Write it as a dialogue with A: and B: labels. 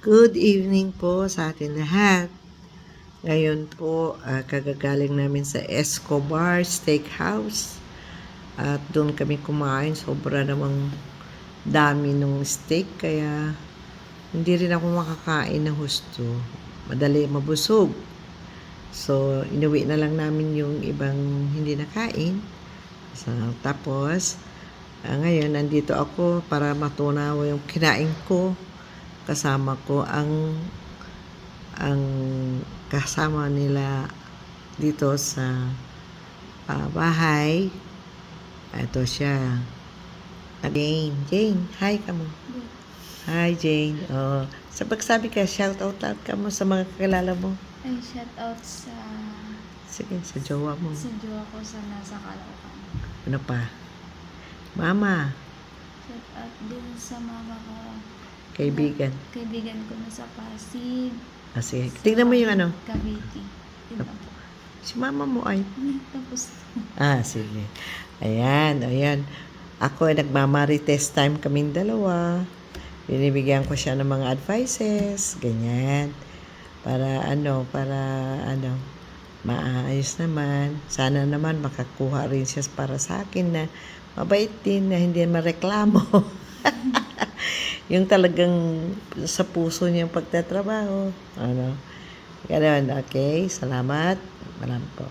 A: Good evening po sa atin lahat. Ngayon po, kagagaling namin sa Escobar Steakhouse. At doon kami kumain. Sobra namang dami ng steak. Kaya hindi rin ako makakain ng husto. Madali mabusog. So, inuwi na lang namin yung ibang hindi nakain. So, tapos, ngayon, nandito ako para matunaw yung kinain ko. Kasama ko ang kasama nila dito sa bahay. Ito siya. Jane, hi ka mo. Hi Jane. Oh, sa pagsabi ka, shout out ka mo sa mga kakilala mo.
B: Ay, shout out sa
A: Sige, sa jowa mo.
B: sa jowa ko sa nasa Caloocan.
A: Ano pa? Mama.
B: Shout out din sa mama ko.
A: Kaibigan.
B: Kaibigan ko na sa Pasig.
A: Sige. Tingnan mo yung ano.
B: Cavite. Ito po.
A: Si mama mo ay.
B: Tapos,
A: Sige. Ayan. Ako ay nagmamarites time kaming dalawa. Binibigyan ko siya ng mga advices, ganyan. Para maayos naman. Sana naman makakuha rin siya para sa akin na mabait din, na hindi mareklamo. Yung talagang sa puso niyang pagtatrabaho. Ganun. Okay, salamat. Marami po.